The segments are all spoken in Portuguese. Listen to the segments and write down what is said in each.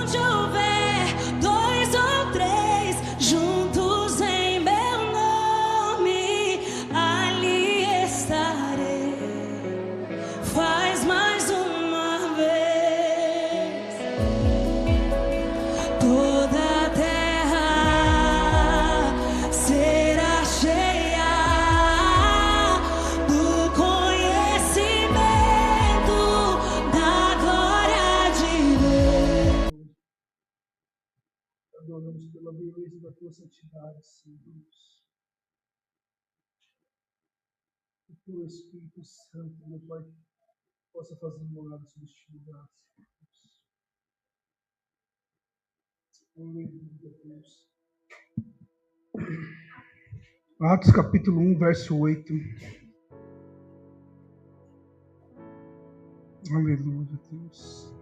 onde houver dois ou três juntos em meu nome, ali estarei. Faz mais uma vez. Toda a terra será cheia do conhecimento da glória de Deus. Adoramos pela beleza da tua santidade, Senhor Deus. Que o teu Espírito Santo, meu Pai, possa fazer morada sobre este lugar, Senhor Deus. Aleluia, Deus. Atos capítulo 1, verso 8. Aleluia, Deus.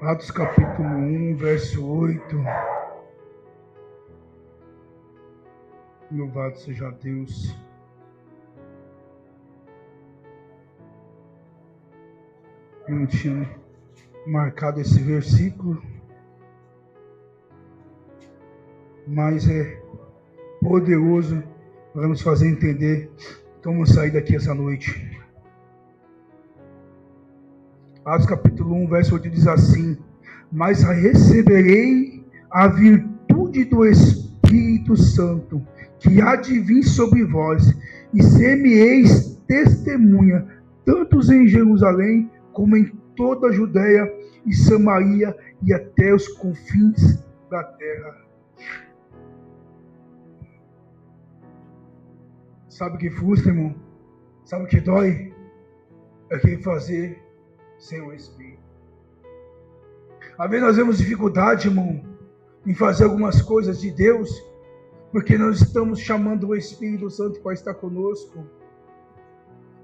Atos capítulo 1, verso 8. Louvado seja Deus. Eu não tinha marcado esse versículo, mas é poderoso para nos fazer entender como sair daqui essa noite. Atos capítulo 1, verso 8 diz assim: mas receberei a virtude do Espírito Santo, que há de vir sobre vós, e ser-me-eis testemunha, tanto em Jerusalém, como em toda a Judéia e Samaria, e até os confins da terra. Sabe o que frustra, irmão? Sabe o que dói? É querer fazer sem o Espírito. Às vezes nós temos dificuldade, irmão, em fazer algumas coisas de Deus, porque nós estamos chamando o Espírito Santo para estar conosco.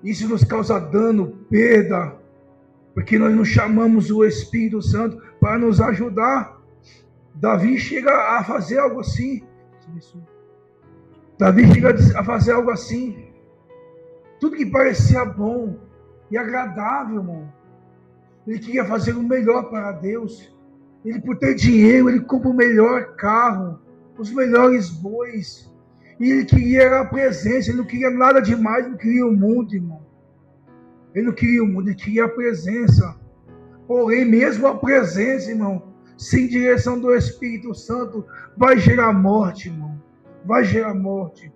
Isso nos causa dano, perda, porque nós não chamamos o Espírito Santo para nos ajudar. Davi chega a fazer algo assim. Davi chega a fazer algo assim. Tudo que parecia bom e agradável, irmão, ele queria fazer o melhor para Deus. Ele, por ter dinheiro, ele compra o melhor carro, os melhores bois. E ele queria a presença, ele não queria nada demais, não queria o mundo, irmão. Ele não queria o mundo, ele queria a presença. Porém, mesmo a presença, irmão, sem direção do Espírito Santo, vai gerar morte, irmão. Vai gerar morte.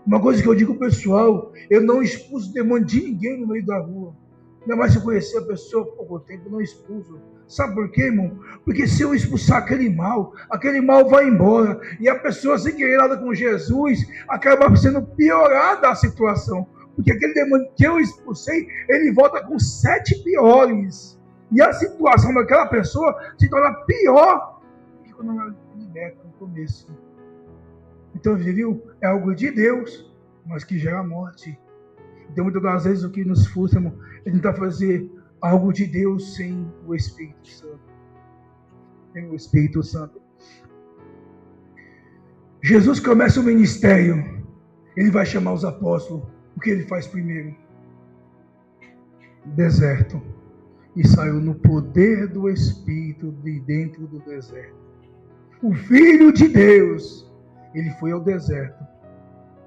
Uma coisa que eu digo pessoal, eu não expulso demônio de ninguém no meio da rua. Ainda mais se eu conhecer a pessoa por pouco tempo, eu não expulso. Sabe por quê, irmão? Porque se eu expulsar aquele mal vai embora. E a pessoa, sem querer nada com Jesus, acaba sendo piorada a situação. Porque aquele demônio que eu expulsei, ele volta com 7 piores. E a situação daquela pessoa se torna pior do que quando ela liberta no começo. Então, viu? É algo de Deus, mas que gera morte. Então, muitas das vezes, o que nos frustra, irmão, é tentar fazer algo de Deus sem o Espírito Santo. Sem o Espírito Santo. Jesus começa o ministério. Ele vai chamar os apóstolos. O que ele faz primeiro? Deserto. E saiu no poder do Espírito de dentro do deserto. O Filho de Deus, ele foi ao deserto.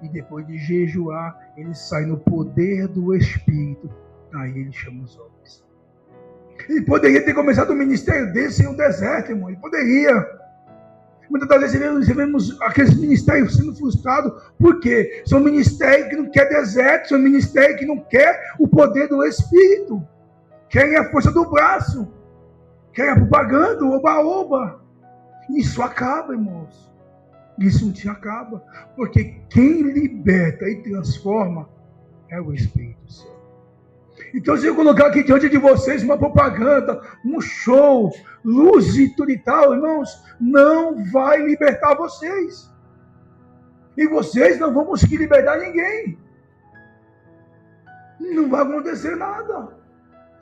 E depois de jejuar, ele sai no poder do Espírito. Aí ele chama os homens. Ele poderia ter começado o ministério dele sem o deserto, irmão. Ele poderia. Muitas das vezes vemos aqueles ministérios sendo frustrados. Por quê? São ministérios que não querem deserto. São ministérios que não querem o poder do Espírito. Querem a força do braço. Querem a propaganda, o oba-oba. Isso acaba, irmãos. Isso não te acaba. Porque quem liberta e transforma é o Espírito Santo. Então, se eu colocar aqui diante de vocês uma propaganda, um show, luz e tudo e tal, irmãos, não vai libertar vocês. E vocês não vão conseguir libertar ninguém. Não vai acontecer nada.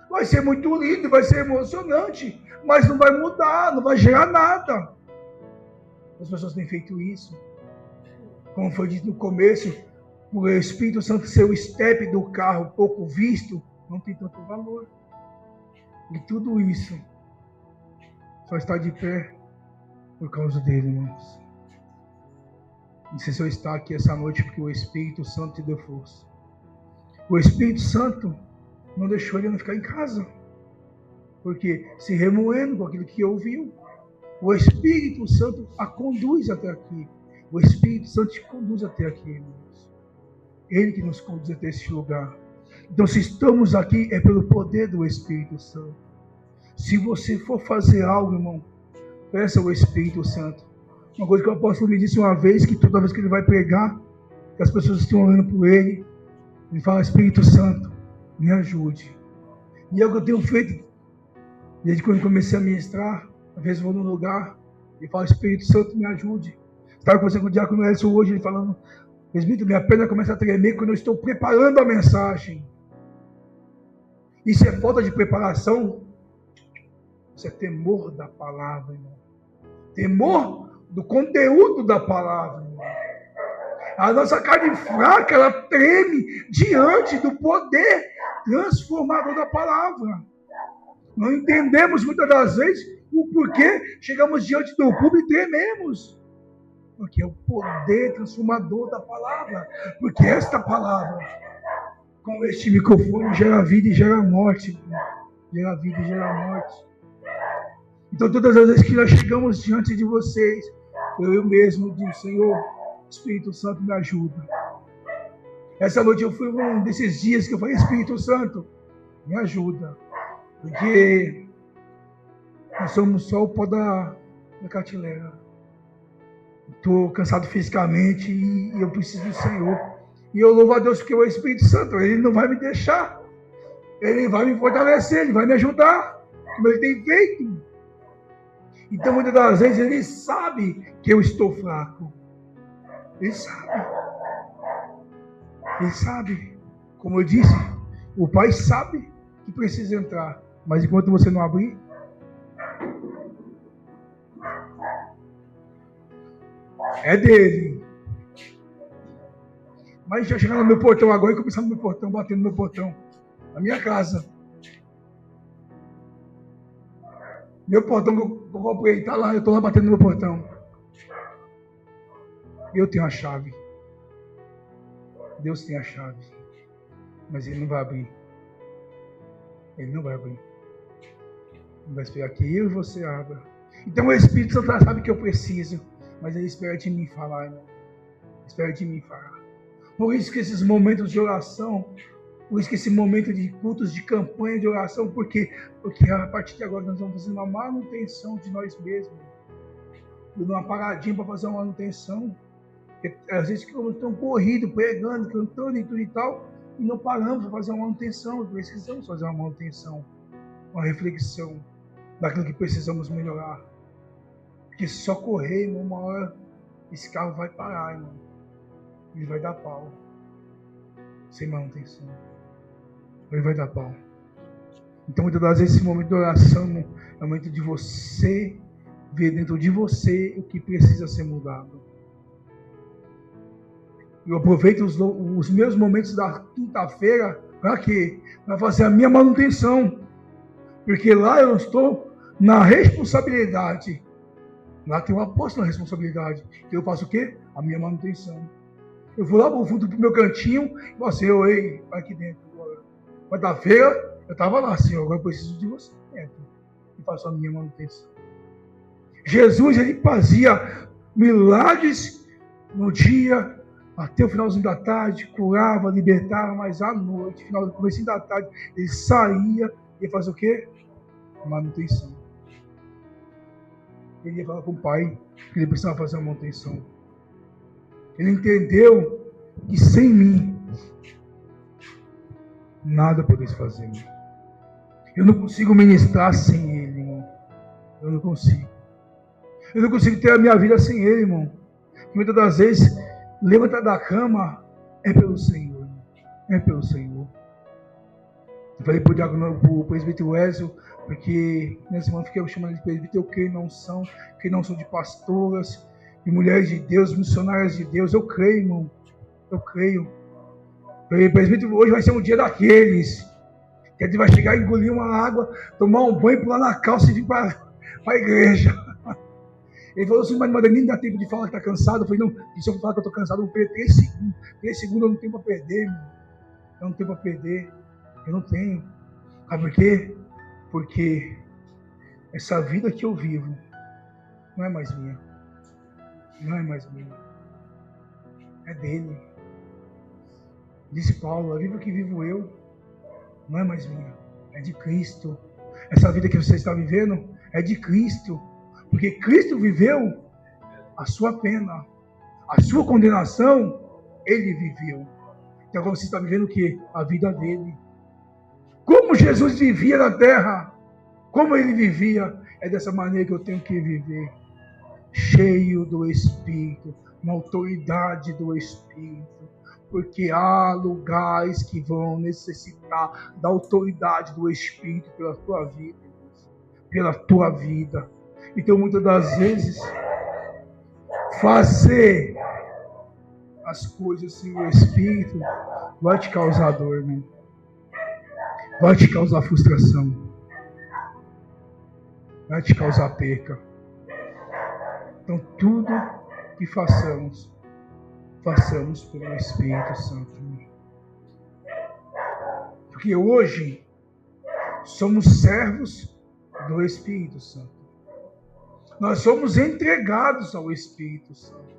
Vai ser muito lindo, vai ser emocionante, mas não vai mudar, não vai gerar nada. As pessoas têm feito isso. Como foi dito no começo, o Espírito Santo ser o step do carro pouco visto, não tem tanto valor. E tudo isso só está de pé por causa dele, irmãos. Não sei se eu estou aqui essa noite porque o Espírito Santo te deu força. O Espírito Santo não deixou ele não ficar em casa, porque se remoendo com aquilo que ouviu, o Espírito Santo a conduz até aqui. O Espírito Santo te conduz até aqui, irmãos. Ele que nos conduz até esse lugar. Então, se estamos aqui, é pelo poder do Espírito Santo. Se você for fazer algo, irmão, peça ao Espírito Santo. Uma coisa que o apóstolo me disse uma vez, que toda vez que ele vai pregar, que as pessoas estão orando por ele, ele fala: Espírito Santo, me ajude. E é o que eu tenho feito. Desde quando comecei a ministrar, às vezes vou num lugar e falo: Espírito Santo, me ajude. Estava conversando com o diácono Edson hoje, ele falando: presbítero, minha perna começa a tremer quando eu estou preparando a mensagem. Isso é falta de preparação? Isso é temor da palavra, irmão. Temor do conteúdo da palavra, irmão. A nossa carne fraca, ela treme diante do poder transformador da palavra. Não entendemos muitas das vezes o porquê chegamos diante do público e trememos. Porque é o poder transformador da palavra. Porque esta palavra, com este microfone, gera vida e gera morte. Gera vida e gera morte. Então, todas as vezes que nós chegamos diante de vocês, eu mesmo digo: Senhor, Espírito Santo, me ajuda. Essa noite eu fui um desses dias que eu falei: Espírito Santo, me ajuda. Porque nós somos só o pó da cateleira. Estou cansado fisicamente e eu preciso do Senhor. E eu louvo a Deus porque o Espírito Santo, Ele não vai me deixar. Ele vai me fortalecer, Ele vai me ajudar, como Ele tem feito. Então, muitas das vezes, Ele sabe que eu estou fraco. Ele sabe. Ele sabe. Como eu disse, o Pai sabe que precisa entrar. Mas enquanto você não abrir, é dele. Mas já chegaram no meu portão agora e começaram no meu portão, batendo no meu portão. Na minha casa. Meu portão que eu comprei, está lá, eu estou lá batendo no meu portão. Eu tenho a chave. Deus tem a chave. Mas Ele não vai abrir. Ele não vai abrir. Ele vai esperar que eu e você abra. Então o Espírito Santo sabe que eu preciso. Mas Ele espera de mim falar, irmão. Espera de mim falar. Por isso que esses momentos de oração, por isso que esse momento de cultos, de campanha de oração, porque a partir de agora nós vamos fazer uma manutenção de nós mesmos. Dando uma paradinha para fazer uma manutenção. Porque, às vezes ficamos tão corridos, pregando, cantando e tudo e tal, e não paramos para fazer uma manutenção. Precisamos fazer uma manutenção, uma reflexão daquilo que precisamos melhorar. Porque se só correr, irmão, uma hora esse carro vai parar, irmão. Ele vai dar pau. Sem manutenção. Ele vai dar pau. Então, muitas das vezes, esse momento de oração é o momento de você ver dentro de você o que precisa ser mudado. Eu aproveito os meus momentos da quinta-feira para quê? Para fazer a minha manutenção. Porque lá eu estou na responsabilidade. Lá tem um apóstolo na responsabilidade. Então eu faço o quê? A minha manutenção. Eu vou lá pro fundo do meu cantinho e falo assim: vai aqui dentro agora. Quarta-feira eu estava lá, Senhor, agora eu preciso de você dentro. E faço a minha manutenção. Jesus, Ele fazia milagres no dia, até o finalzinho da tarde, curava, libertava, mas à noite, no comecinho da tarde, Ele saía e ia fazer o quê? Manutenção. Ele ia falar com o Pai que ele precisava fazer uma manutenção. Ele entendeu que sem mim nada poderia fazer. Eu não consigo ministrar sem Ele, irmão. Eu não consigo. Eu não consigo ter a minha vida sem Ele, irmão. Muitas das vezes, levantar da cama é pelo Senhor. É pelo Senhor. Eu falei para o diácono, para o presbítero Edson, porque nessa semana fiquei chamando de presbítero que não são de pastoras. e mulheres de Deus, missionárias de Deus. Eu creio, irmão. Eu creio. Presbítero, hoje vai ser um dia daqueles que a gente vai chegar, engolir uma água, tomar um banho, pular na calça e vir para a igreja. Ele falou assim, mas nem dá tempo de falar que está cansado. Eu falei, não, se eu falar que eu estou cansado, eu vou perder 3 segundos. 3 segundos eu não tenho para perder, irmão. Eu não tenho para perder. Eu não tenho. Sabe por quê? Porque essa vida que eu vivo não é mais minha. Não é mais minha. É dele. Disse Paulo, a vida que vivo eu não é mais minha. É de Cristo. Essa vida que você está vivendo é de Cristo. Porque Cristo viveu a sua pena. A sua condenação, Ele viveu. Então agora você está vivendo o quê? A vida dele. Como Jesus vivia na terra, como Ele vivia, é dessa maneira que eu tenho que viver. Cheio do Espírito, na autoridade do Espírito. Porque há lugares que vão necessitar da autoridade do Espírito pela tua vida, pela tua vida. Então, muitas das vezes, fazer as coisas sem o Espírito vai te causar dor, irmão. Vai te causar frustração. Vai te causar perca. Então, tudo que façamos pelo Espírito Santo. Porque hoje somos servos do Espírito Santo. Nós somos entregados ao Espírito Santo.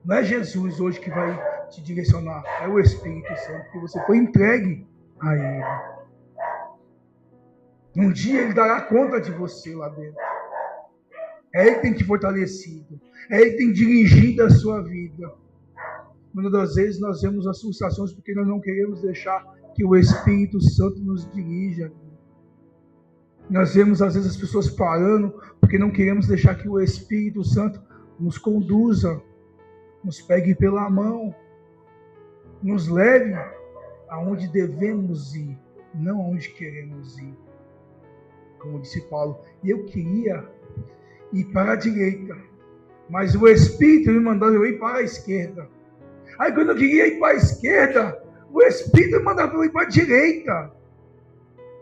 Não é Jesus hoje que vai te direcionar, é o Espírito Santo, que você foi entregue a Ele. Um dia Ele dará conta de você lá dentro. É Ele que tem te fortalecido. É Ele que tem dirigido a sua vida. Muitas das vezes nós vemos as frustrações porque nós não queremos deixar que o Espírito Santo nos dirija. Nós vemos às vezes as pessoas parando porque não queremos deixar que o Espírito Santo nos conduza, nos pegue pela mão, nos leve aonde devemos ir, não aonde queremos ir. Como disse Paulo, eu queria ir para a direita, mas o Espírito me mandava eu ir para a esquerda. Aí quando eu queria ir para a esquerda, o Espírito me mandava eu ir para a direita.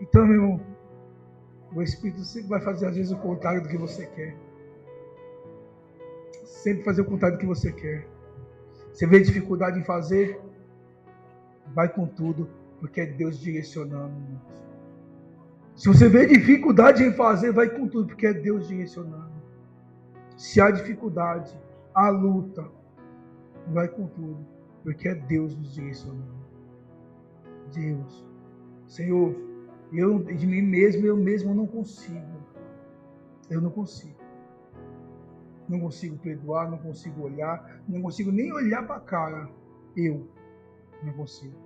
Então, meu irmão, o Espírito sempre vai fazer às vezes o contrário do que você quer. Sempre fazer o contrário do que você quer. Você vê dificuldade em fazer, vai com tudo, porque é Deus direcionando. Se você vê dificuldade em fazer, vai com tudo, porque é Deus direcionando. Se há dificuldade, há luta, vai com tudo, porque é Deus nos direcionando. Deus, Senhor, eu de mim mesmo, eu mesmo não consigo. Eu não consigo. Não consigo perdoar, não consigo olhar, não consigo nem olhar para a cara. Eu não consigo.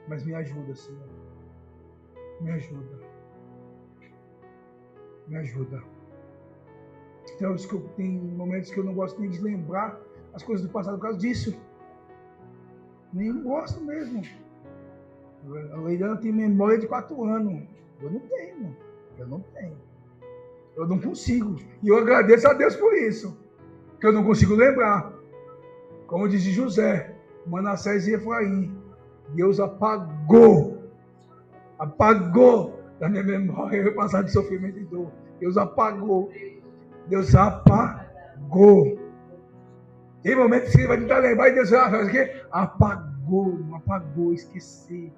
Mas me ajuda, Senhor. Me ajuda. Me ajuda. Então, isso que eu tenho momentos que eu não gosto nem de lembrar as coisas do passado por causa disso. Nem gosto mesmo. A Leilana tem memória de 4 anos. Eu não tenho. Eu não tenho. Eu não consigo. E eu agradeço a Deus por isso. Que eu não consigo lembrar. Como disse José, Manassés e Efraim. Deus apagou da minha memória o passado de sofrimento e dor. Deus apagou. Deus apagou. Tem momentos que você vai tentar lembrar e Deus vai fazer o quê? Apagou, esquecer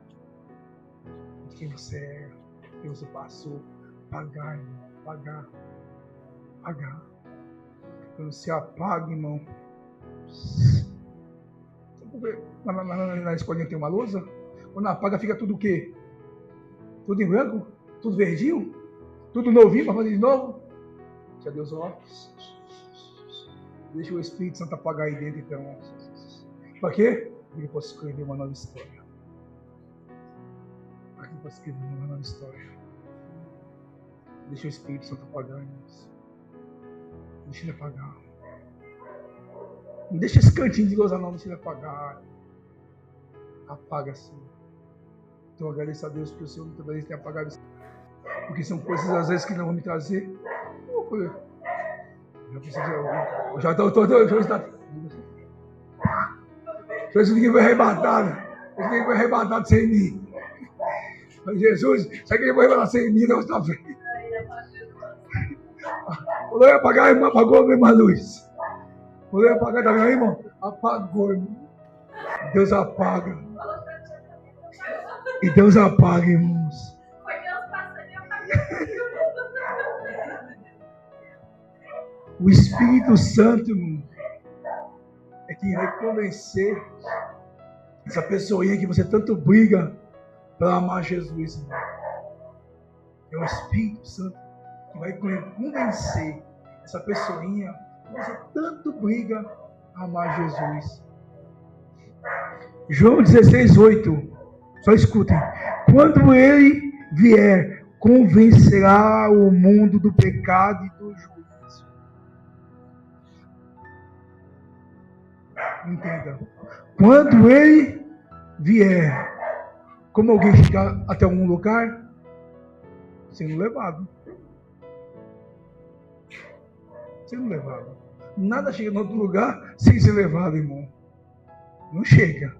de quem você é, de que você passou. Pagar. Quando você apaga, irmão. Na escolinha tem uma lousa. Quando apaga, fica tudo o quê? Tudo em branco? Tudo verdinho? Tudo novinho para fazer de novo? Já Deus, ó. Deixa o Espírito Santo apagar aí dentro, então. Para quê? Para que eu possa escrever uma nova história. Para que eu possa escrever uma nova história. Deixa o Espírito Santo apagar, irmãos. Deixa ele apagar. Não deixa esse cantinho de lousa não, deixa ele apagar. Apaga assim. Então eu agradeço a Deus porque o Senhor muitas vezes tem apagado isso. Porque são coisas às vezes que não vão me trazer. Eu já estou todo. Se ninguém foi arrebatado. Se ninguém foi arrebatado sem mim. Mas Jesus, se alguém foi arrebatado sem mim, não está frente. Quando eu ia apagar, a irmã apagou a mesma luz. Quando eu ia apagar também, irmão, apagou, irmão. Deus apaga. E Deus apaga, irmãos. Foi Deus passando e apagando. O Espírito Santo, irmão, é que vai convencer essa pessoinha que você tanto briga para amar Jesus, irmão. É o Espírito Santo que vai convencer essa pessoinha que você tanto briga a amar Jesus. João 16:8. Só escutem. Quando ele vier, convencerá o mundo do pecado e do juízo. Entenda. Quando ele vier, como alguém chega até algum lugar, sendo levado. Sendo levado. Nada chega em outro lugar sem ser levado, irmão. Não chega.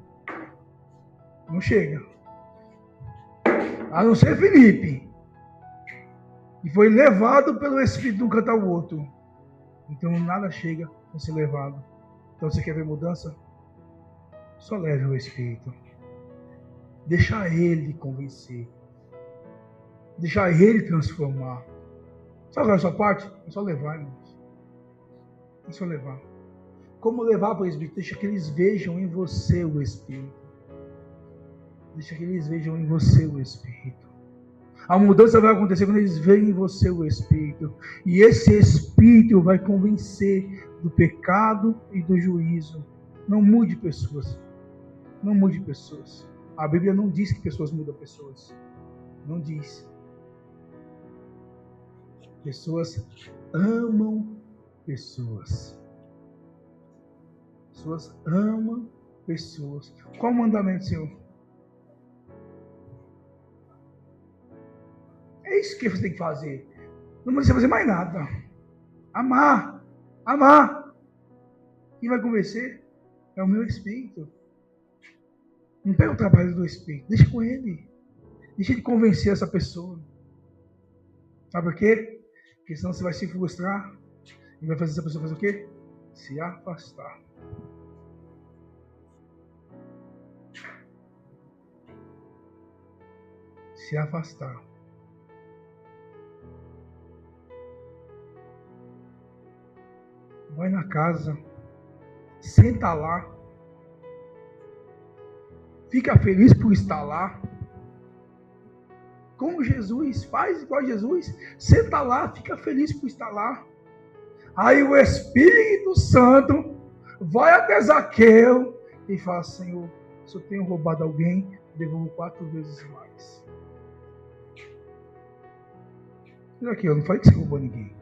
Não chega. A não ser Felipe, que foi levado pelo Espírito de um canto ao outro. Então nada chega a ser levado. Então você quer ver mudança? Só leve o Espírito. Deixa ele convencer. Deixa ele transformar. Sabe a sua parte? É só levar, irmãos. É só levar. Como levar para o Espírito? Deixa que eles vejam em você o Espírito. Deixa que eles vejam em você o Espírito. A mudança vai acontecer quando eles veem em você o Espírito. E esse Espírito vai convencer do pecado e do juízo. Não mude pessoas. Não mude pessoas. A Bíblia não diz que pessoas mudam pessoas. Não diz. Pessoas amam pessoas. Pessoas amam pessoas. Qual o mandamento, Senhor? É isso que você tem que fazer. Não precisa fazer mais nada. Amar. Amar. Quem vai convencer é o meu Espírito. Não pega o trabalho do Espírito. Deixa com ele. Deixa ele convencer essa pessoa. Sabe por quê? Porque senão você vai se frustrar e vai fazer essa pessoa fazer o quê? Se afastar. Se afastar. Vai na casa, senta lá, fica feliz por estar lá. Como Jesus, faz igual Jesus, senta lá, fica feliz por estar lá. Aí o Espírito Santo vai até Zaqueu e fala: Senhor, se eu tenho roubado alguém, devolvo 4 vezes mais. Zaqueu, eu não falei que você roubou ninguém.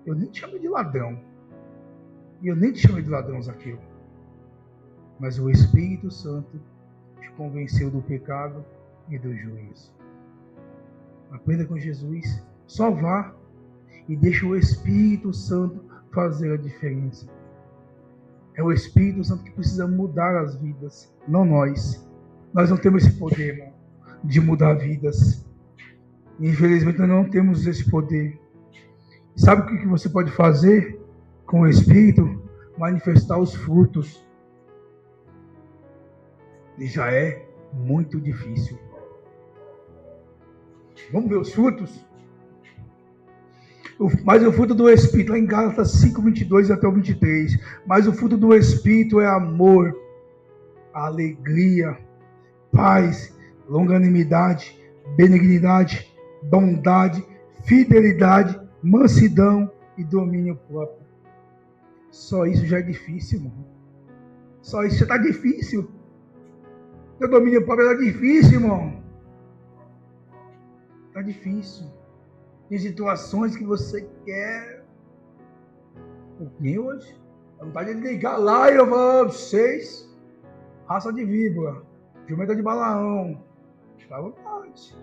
Eu nem te chamei de ladrão. E eu nem te chamei de ladrão, Zaqueu. Mas o Espírito Santo te convenceu do pecado e do juízo. Aprenda com Jesus. Só vá e deixa o Espírito Santo fazer a diferença. É o Espírito Santo que precisa mudar as vidas, não nós. Nós não temos esse poder, irmão, de mudar vidas. Infelizmente, nós não temos esse poder. Sabe o que você pode fazer com o Espírito? Manifestar os frutos. E já é muito difícil. Vamos ver os frutos? Mas o fruto do Espírito, lá em Gálatas 5, 22 até o 23. Mas o fruto do Espírito é amor, alegria, paz, longanimidade, benignidade, bondade, fidelidade, mansidão e domínio próprio. Só isso já é difícil, irmão. Só isso já está difícil. O domínio próprio está difícil, irmão. Está difícil. Tem situações que você quer. Nem hoje. A vontade de ligar lá e eu falar: vocês, raça de víbora, jumenta de Balaão. Está à vontade.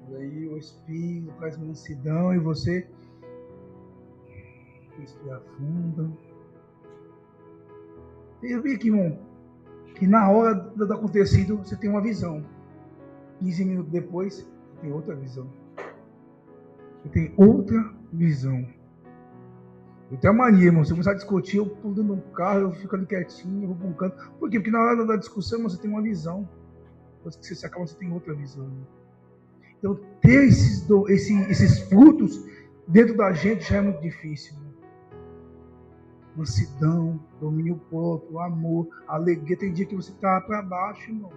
E aí o Espírito traz mansidão e você Respira fundo. Eu vi aqui, irmão, que na hora do acontecido você tem uma visão. 15 minutos depois, você tem outra visão. Você tem outra visão. Eu tenho a mania, irmão. Se eu começar a discutir, eu pulo no carro, eu fico ali quietinho, eu vou para um canto. Por quê? Porque na hora da discussão, irmão, você tem uma visão. Depois que você se acaba, você tem outra visão. Irmão. Então, ter esses frutos dentro da gente já é muito difícil. Irmão. Mansidão, domínio próprio, amor, alegria. Tem dia que você está para baixo, irmão.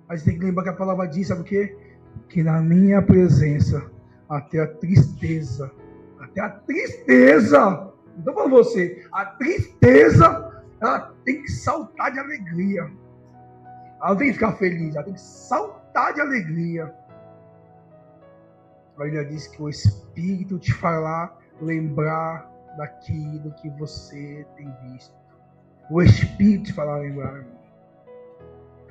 Mas você tem que lembrar que a palavra diz, sabe o quê? Que na minha presença, até a tristeza, não estou falando você, a tristeza, ela tem que saltar de alegria. Ela não tem que ficar feliz, ela tem que saltar de alegria. A Bíblia diz que o Espírito te fará lembrar daquilo que você tem visto. O Espírito te fará lembrar, irmão.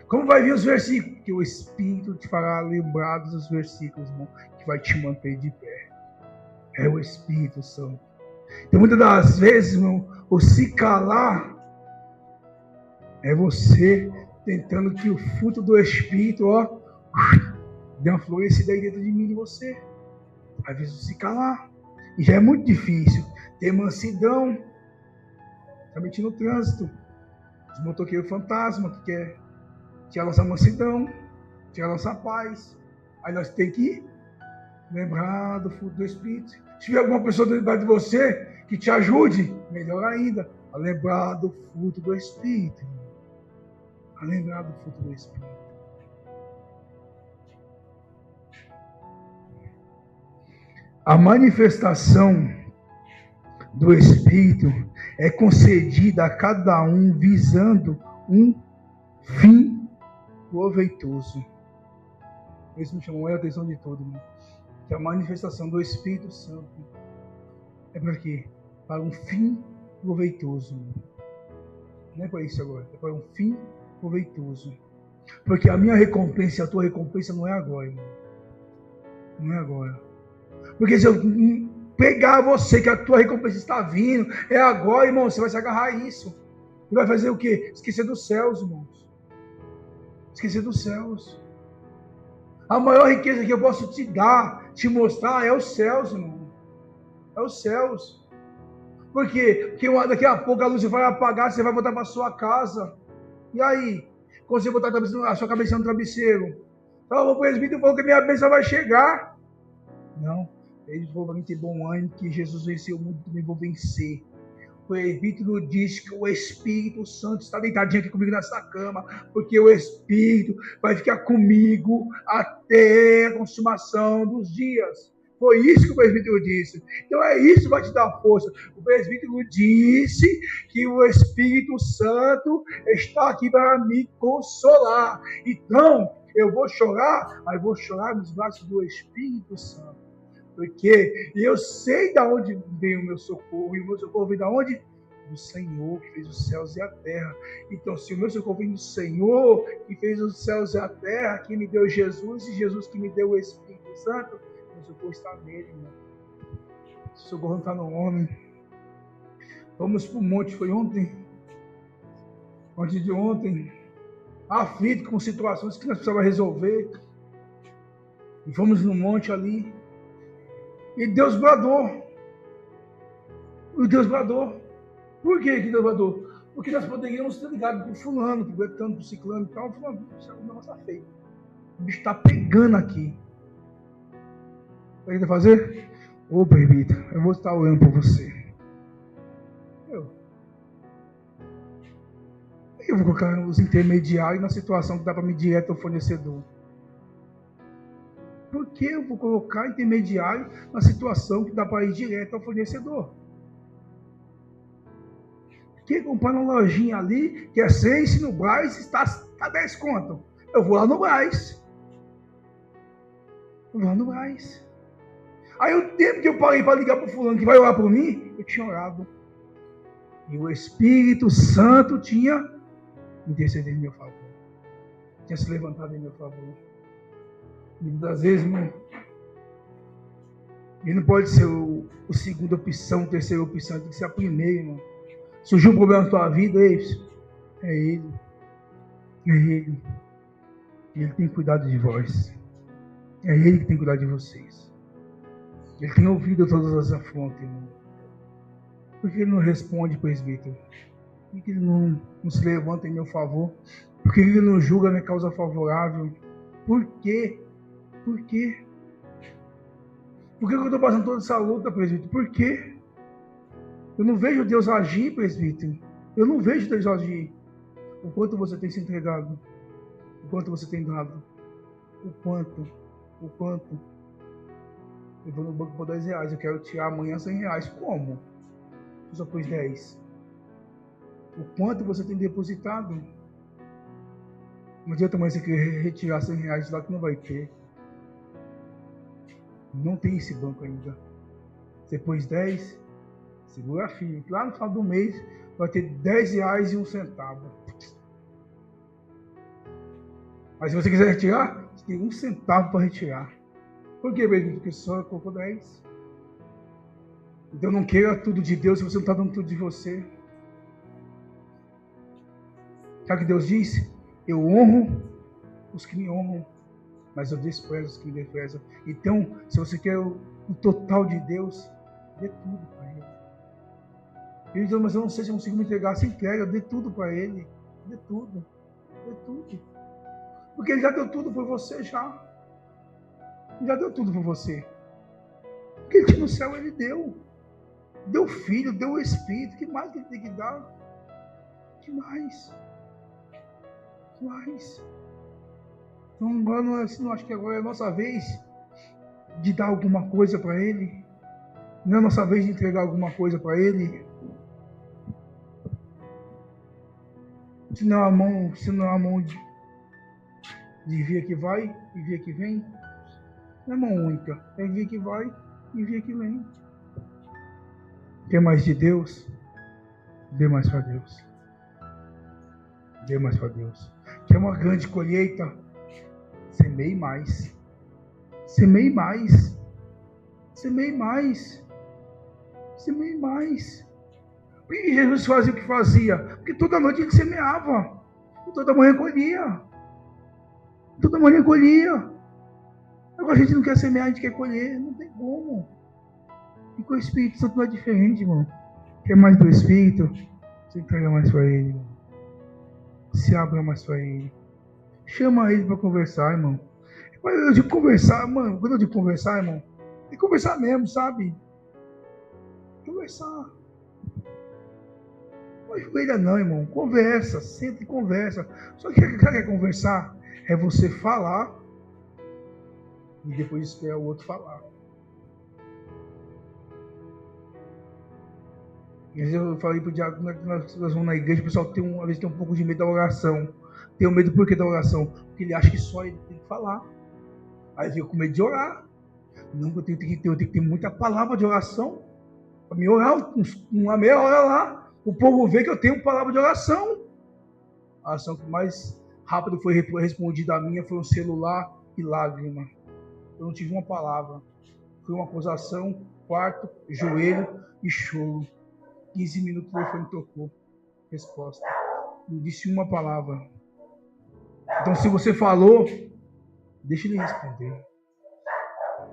Como vai vir os versículos? Que o Espírito te fará lembrar dos versículos, irmão, que vai te manter de pé. É o Espírito Santo. Então, muitas das vezes, irmão, o se calar é você tentando que o fruto do Espírito, dê uma florescida aí dentro de mim e de você. Às vezes, o se calar. E já é muito difícil. Ter mansidão, principalmente no trânsito. Os motoqueiros fantasma que quer tirar a nossa mansidão, tirar a nossa paz. Aí nós temos que lembrar do fruto do Espírito. Se tiver alguma pessoa dentro de você que te ajude, melhor ainda, a lembrar do fruto do Espírito. A lembrar do fruto do Espírito. A manifestação do Espírito é concedida a cada um visando um fim proveitoso. Isso me chamou a atenção de tudo, né? Que a manifestação do Espírito Santo é para quê? Para um fim proveitoso. Não é para isso agora, é para um fim proveitoso. Porque a minha recompensa e a tua recompensa não é agora, irmão. Não é agora. Porque se eu pegar você, que a tua recompensa está vindo, é agora, irmão, você vai se agarrar a isso. E vai fazer o quê? Esquecer dos céus, irmãos. Esquecer dos céus. A maior riqueza que eu posso te dar, te mostrar, é os céus, irmão. É os céus. Por quê? Porque daqui a pouco a luz vai apagar, você vai voltar para a sua casa. E aí? Quando você botar a sua cabeça no travesseiro, o presbítero falou que minha bênção vai chegar. Não. Ele falou para mim ter bom ânimo, que Jesus venceu o mundo, também vou vencer. O presbítero diz que o Espírito Santo está deitadinho aqui comigo nessa cama, porque o Espírito vai ficar comigo até a consumação dos dias. Foi isso que o presbítero disse. Então é isso que vai te dar força. O presbítero disse que o Espírito Santo está aqui para me consolar. Então, eu vou chorar, mas vou chorar nos braços do Espírito Santo. Porque eu sei de onde vem o meu socorro. E o meu socorro vem de onde? Do Senhor, que fez os céus e a terra. Então, se o meu socorro vem do Senhor, que fez os céus e a terra, que me deu Jesus, e Jesus que me deu o Espírito Santo, meu socorro está nele, irmão. O socorro não está no homem. Vamos para o monte, foi ontem. Antes de ontem. Aflito com situações que nós precisávamos resolver. E fomos no monte ali. E Deus bradou. E Deus bradou. Por que Deus bradou? Porque nós poderíamos ter ligado para o fulano, para o betano, para o ciclano e tal. Fulano, isso é um negócio feio. O bicho está pegando aqui. O que ele vai fazer? Ô, presbítero, eu vou estar orando por você. Eu vou colocar os intermediários na situação que dá para me direto ao fornecedor. Por que eu vou colocar intermediário na situação que dá para ir direto ao fornecedor? Quem comprar na lojinha ali, que é 6 no Brás, está 10 conto. Eu vou lá no Brás. Aí o tempo que eu parei para ligar para o fulano que vai orar por mim, eu tinha orado. E o Espírito Santo tinha intercedido em meu favor. Tinha se levantado em meu favor. Muitas das vezes, irmão, Ele não pode ser o segunda opção, terceira opção, tem que ser a primeira, irmão. Surgiu um problema na tua vida, é isso. É Ele. É Ele. Ele tem cuidado de vós. É Ele que tem cuidado de vocês. Ele tem ouvido todas as afrontas, irmão. Por que Ele não responde, presbítero? Por que Ele não se levanta em meu favor? Por que Ele não julga a minha causa favorável? Por quê? Por quê? Por que eu estou passando toda essa luta, presbítero? Por quê? Eu não vejo Deus agir, presbítero. Eu não vejo Deus agir. O quanto você tem se entregado? O quanto você tem dado? O quanto? Eu vou no banco por R$10. Eu quero tirar amanhã R$100. Como? Eu só pus 10. O quanto você tem depositado? Não adianta mais você querer retirar R$100 de lá que não vai ter. Não tem esse banco ainda. Você pôs 10, segura firme. Lá no final do mês vai ter R$10,01. Mas se você quiser retirar, você tem 1 centavo para retirar. Por quê, mesmo? Porque só colocou 10. Então não queira tudo de Deus se você não está dando tudo de você. Sabe o que Deus diz? Eu honro os que me honram, mas eu desprezo os que me desprezam. Então, se você quer o total de Deus, dê tudo para Ele. Ele diz, mas eu não sei se eu consigo me entregar. Se entrega, dê tudo para Ele. Dê tudo. Dê tudo. Porque Ele já deu tudo por você, já. Ele já deu tudo por você. Porque Ele tinha no céu, Ele deu. Deu o Filho, deu o Espírito. O que mais que Ele tem que dar? O que mais? O que mais? Então, agora não acho que agora é a nossa vez de dar alguma coisa para Ele? Não é a nossa vez de entregar alguma coisa para Ele? Se não é a mão de via que vai e via que vem, não é mão única, é via que vai e via que vem. Quer mais de Deus? Dê mais para Deus. Dê mais para Deus. Quer uma grande colheita? Semeie mais. Semeie mais. Semeie mais. Semeie mais. Por que Jesus fazia o que fazia? Porque toda noite ele semeava. E toda manhã colhia. Toda manhã colhia. Agora a gente não quer semear, a gente quer colher. Não tem como. E com o Espírito Santo não é diferente, irmão. Quer mais do Espírito? Você entrega mais para Ele, irmão. Se abra mais para Ele. Chama Ele para conversar, irmão. Eu digo conversar, mano. Quando eu digo conversar, irmão, é conversar mesmo, sabe? Conversar. Não ajoelha não, irmão. Conversa, senta e conversa. Só que o que é conversar? É você falar e depois esperar o outro falar. Eu falei pro Diago, nós vamos na igreja, o pessoal às vezes tem um pouco de medo da oração. Tem um medo por que da oração? Porque ele acha que só ele tem que falar. Aí fica com medo de orar. Não, eu tenho que ter muita palavra de oração. Para me orar uma meia hora lá. O povo vê que eu tenho palavra de oração. A oração que mais rápido foi respondida a minha foi um celular e lágrima. Eu não tive uma palavra. Foi uma acusação, quarto, joelho e choro. 15 minutos o telefone tocou. Resposta. Não disse uma palavra. Então, se você falou, deixa ele responder.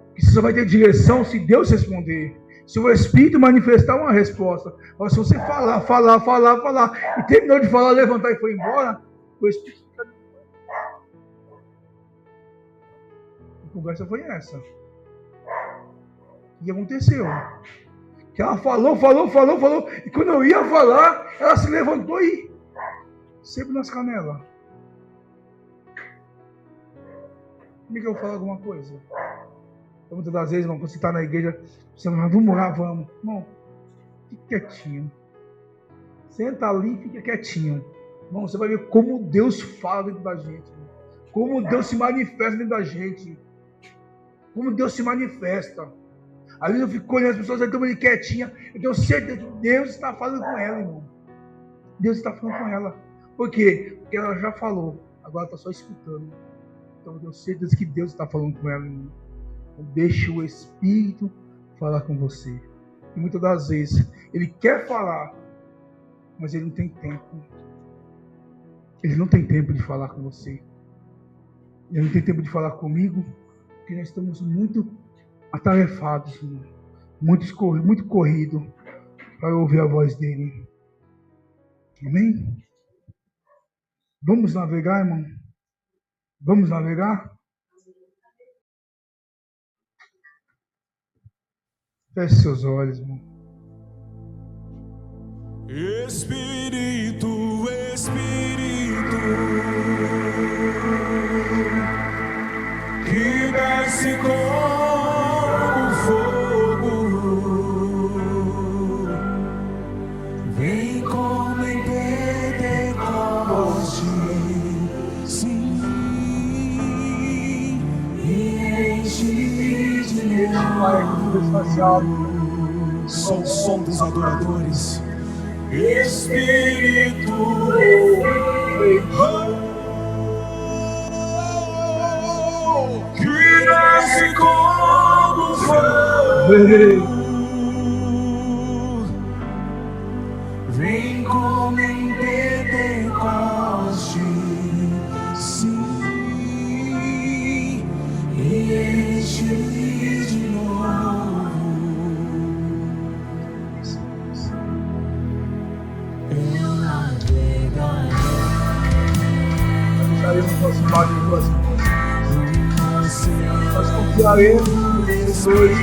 Porque você só vai ter direção se Deus responder. Se o Espírito manifestar uma resposta. Mas se você falar, e terminou de falar, levantar e foi embora, o Espírito fica... A conversa foi essa. O que aconteceu? Que ela falou, e quando eu ia falar, ela se levantou e sempre nas canelas. Como é que eu falo alguma coisa? Muitas das vezes, irmão, quando você está na igreja, você fala, vamos orar, vamos. Irmão, fique quietinho. Senta ali e fica quietinho. Irmão, você vai ver como Deus fala dentro da gente. Irmão. Como Deus se manifesta dentro da gente. Como Deus se manifesta. Às vezes eu fico olhando as pessoas, estão ali quietinha. Eu tenho certeza que Deus está falando com ela, irmão. Deus está falando com ela. Por quê? Porque ela já falou. Agora está só escutando. Então eu tenho certeza que Deus está falando com ela, irmão. Então, deixe o Espírito falar com você. E muitas das vezes Ele quer falar, mas Ele não tem tempo. Ele não tem tempo de falar com você. Ele não tem tempo de falar comigo, porque nós estamos muito atarefados, muito corrido para ouvir a voz dele. Amém? Vamos navegar, irmão? Vamos navegar? Feche seus olhos, irmão. Espírito, Espírito, que desce como fogo, vem como em Pentecoste, sim, e enche de só o som dos adoradores. Espírito, que desce como fogo, vem como em Pentecoste, sim, e enche de novo. Deixaremos nosso barco em duas mãos. Nós confiaremos em Jesus.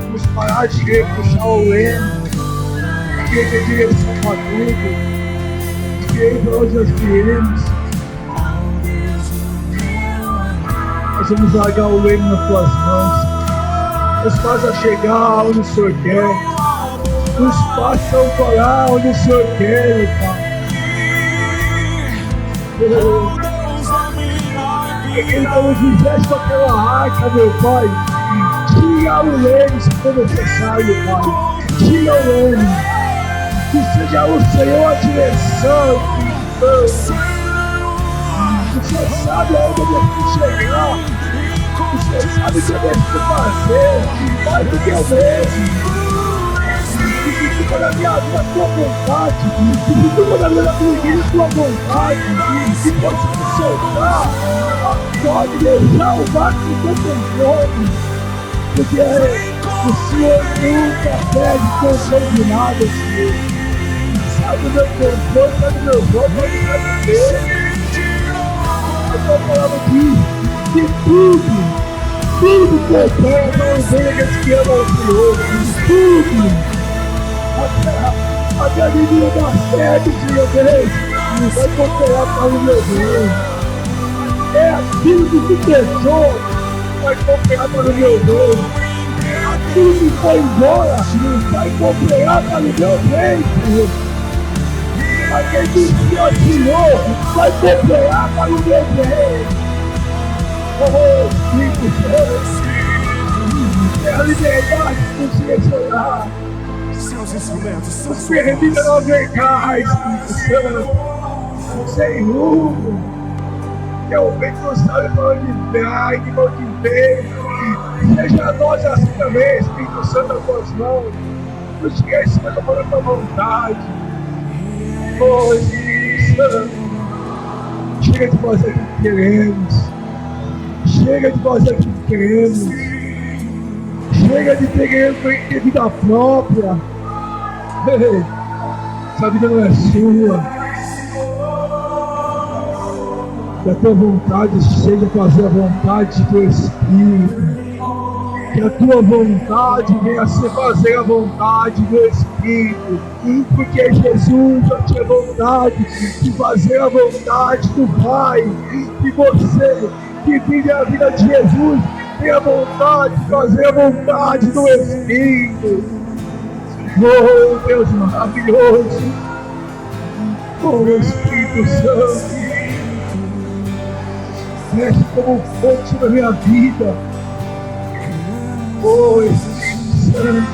Vamos parar de querer puxar o leme, de querer ter direção para tudo, de querer ir para onde nós queremos. Nós vamos largar o leme nas tuas mãos. Nos faça chegar onde o Senhor quer. Nos faça ancorar onde o Senhor quer, Pai. Então nos fizeste com aquela arca, meu Pai. Tira o leme se for necessário, Pai. Tira o leme. Que seja o Senhor a direção, Deus. O Senhor sabe aonde eu devo chegar. O Senhor sabe o que eu devo fazer. Mais do que eu mesmo. Que se for na minha vida a tua vontade. Que se for na minha vida a tua vontade. Que possa me soltar. Pode deixar o barco no teu controle. Porque o Senhor nunca perde controle de nada, Senhor. Sabe o meu controle, sabe o meu voto, sabe o meu. A tua palavra diz que tudo coopera para os aqueles que amam o Senhor. Tudo. Até a vida dá certo, Senhor Deus. Vai cooperar para o meu Deus. É aquilo que tu pensou, vai cooperar para o meu Deus. Aquilo que foi embora, vai cooperar para o meu bem, Senhor. Aquele que se atirou, vai cooperar para o meu bem. Oh, Espírito Santo, é a liberdade de selecionar. Seus instrumentos são Os perdidos não navegar, Espírito Santo, sem rumo. Que é o vento não sabe para onde vai, que para onde vem. Seja nós assim também, Espírito Santo, nas tuas mãos. Não esquece mais a tua vontade. Oh, Espírito Santo, chega de nós aqui que queremos. Chega de nós aqui que queremos. Chega de ter vida própria. Essa vida não é sua. Que a tua vontade seja fazer a vontade do Espírito. Que a tua vontade venha a ser fazer a vontade do Espírito. Porque Jesus já tinha vontade de fazer a vontade do Pai. E você que vive a vida de Jesus tem a vontade de fazer a vontade do Espírito. Oh, Deus maravilhoso. Oh, Espírito Santo, desce como fonte da minha vida. Oh, Espírito Santo,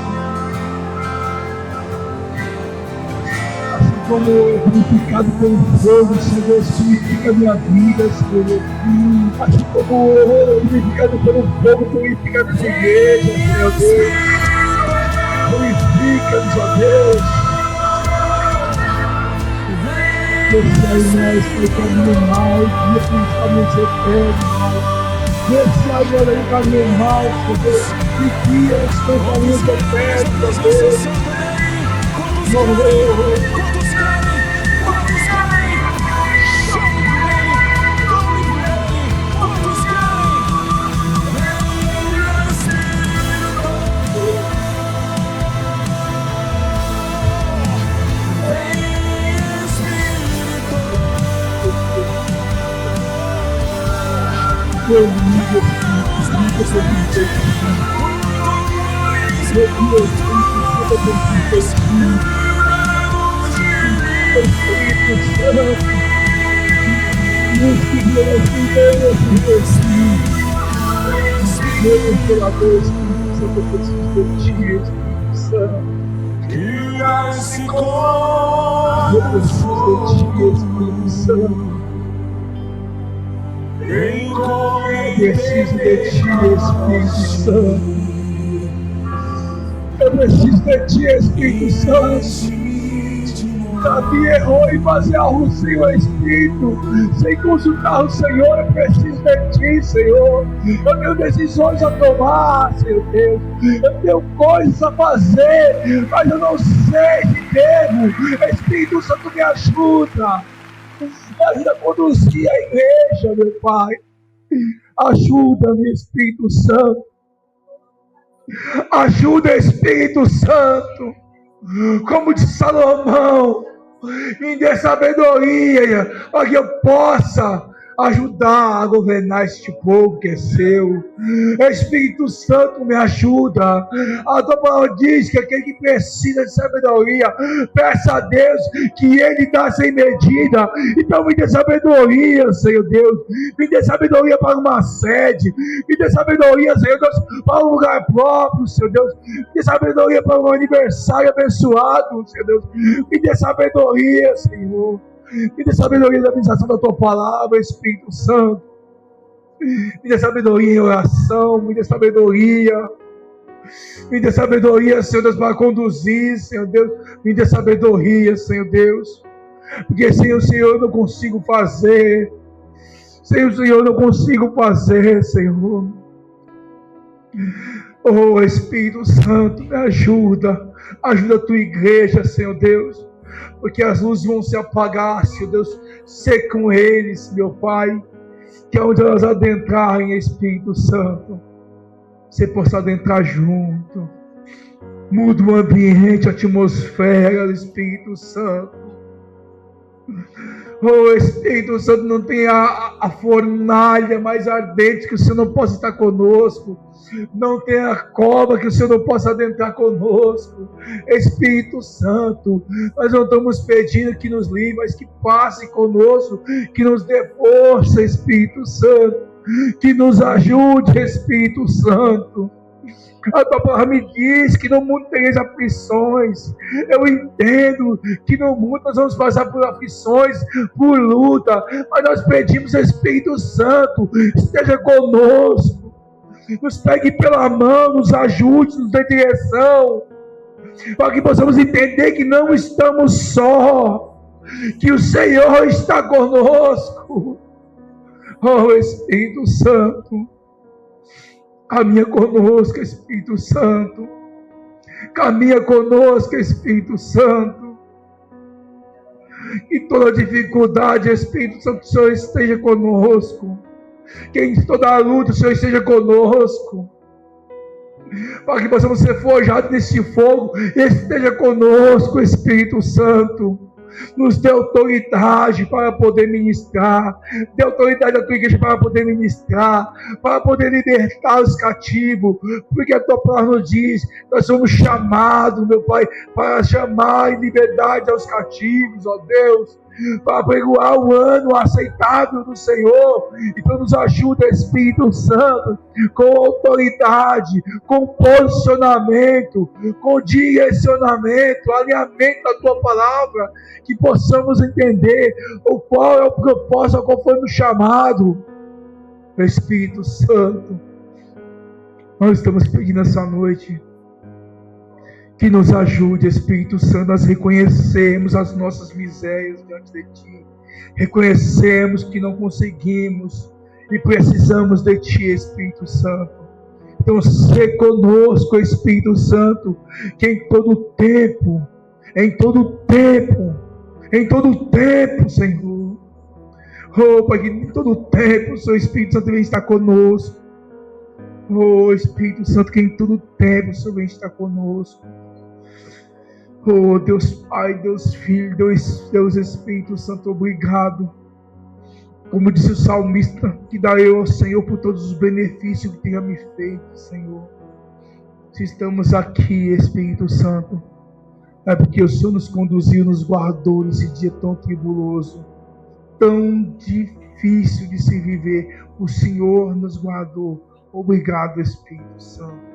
assim como purificado pelo fogo, Senhor, purifica minha vida, Senhor. Assim como purificado pelo fogo, purifica minha igreja, Senhor Deus. Purifica-nos, ó Deus. Desce aí nós pelo caminho mal, guia principalmente eterno. Desce agora no caminho mal, Senhor. E guia os pensamentos eternos, ó Deus. Morreu. Meu Deus, preciso de Ti, Espírito Santo. Eu preciso de Ti, Espírito Santo. Davi errou em fazer algo sem o Espírito, sem consultar o Senhor. Eu preciso de Ti, Senhor. Eu tenho decisões a tomar, Senhor Deus. Eu tenho coisas a fazer, mas eu não sei se devo. Espírito Santo, me ajuda. Me ajuda a conduzir a igreja, meu Pai. Ajuda-me, Espírito Santo. Ajuda, Espírito Santo. Como disse Salomão, me dê sabedoria para que eu possa ajudar a governar este povo que é seu. Espírito Santo, me ajuda. A tua palavra diz que aquele que precisa de sabedoria, peça a Deus que Ele dá sem medida. Então me dê sabedoria, Senhor Deus. Me dê sabedoria para uma sede. Me dê sabedoria, Senhor Deus, para um lugar próprio, Senhor Deus. Me dê sabedoria para um aniversário abençoado, Senhor Deus. Me dê sabedoria, Senhor. Me dê sabedoria da administração da Tua palavra, Espírito Santo. Me dê sabedoria em oração. Me dê sabedoria. Me dê sabedoria, Senhor Deus, para conduzir, Senhor Deus. Me dê sabedoria, Senhor Deus. Porque sem o Senhor eu não consigo fazer. Sem o Senhor eu não consigo fazer, Senhor. Oh, Espírito Santo, me ajuda. Ajuda a Tua igreja, Senhor Deus. Porque as luzes vão se apagar, Senhor Deus, ser com eles, meu Pai, que é onde elas adentrarem, Espírito Santo, você possa adentrar junto, muda o ambiente, a atmosfera, Espírito Santo. Oh, Espírito Santo, não tem a fornalha mais ardente que o Senhor não possa estar conosco. Não tem a cova que o Senhor não possa adentrar conosco. Espírito Santo, nós não estamos pedindo que nos livre, mas que passe conosco, que nos dê força, Espírito Santo, que nos ajude, Espírito Santo. A Tua palavra me diz que no mundo tereis aflições. Eu entendo que no mundo nós vamos passar por aflições, por luta, mas nós pedimos, Espírito Santo, esteja conosco, nos pegue pela mão, nos ajude, nos dê direção, para que possamos entender que não estamos só, que o Senhor está conosco. Oh, Espírito Santo, caminha conosco, Espírito Santo. Caminha conosco, Espírito Santo. Que toda dificuldade, Espírito Santo, o Senhor esteja conosco. Que em toda a luta, o Senhor esteja conosco. Para que possamos ser forjados nesse fogo. Esteja conosco, Espírito Santo. Nos dê autoridade para poder ministrar. Dê autoridade à Tua igreja para poder ministrar, para poder libertar os cativos, porque a Tua palavra nos diz, nós somos chamados, meu Pai, para chamar em liberdade aos cativos, ó Deus. para apregoar o ano aceitável do Senhor. Então nos ajuda, Espírito Santo, com autoridade, com posicionamento, com direcionamento, alinhamento da Tua Palavra, que possamos entender o qual é o propósito ao qual fomos chamados. Espírito Santo, nós estamos pedindo essa noite que nos ajude, Espírito Santo, nós reconhecemos as nossas misérias diante de Ti, reconhecemos que não conseguimos e precisamos de Ti, Espírito Santo. Então, sê conosco, Espírito Santo, que em todo tempo, Senhor, Pai, que em todo tempo o Seu Espírito Santo vem estar conosco. Espírito Santo, que em todo tempo o Senhor vem estar conosco. Deus Pai, Deus Filho, Deus Espírito Santo, obrigado. Como disse o salmista, que darei ao Senhor por todos os benefícios que tenha me feito, Senhor. Se estamos aqui, Espírito Santo, é porque o Senhor nos conduziu, nos guardou nesse dia tão tribuloso, tão difícil de se viver. O Senhor nos guardou. Obrigado, Espírito Santo.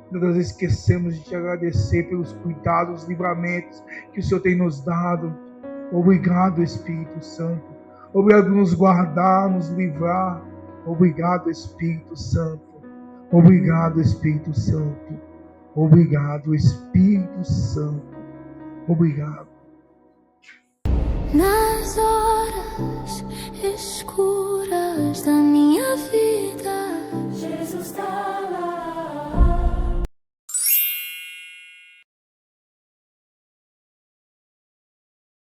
Nós esquecemos de Te agradecer pelos cuidados, livramentos que o Senhor tem nos dado. Obrigado, Espírito Santo. Obrigado por nos guardar, nos livrar. Obrigado, Espírito Santo. Obrigado, Espírito Santo. Obrigado, Espírito Santo. Obrigado. Nas horas escuras da minha vida,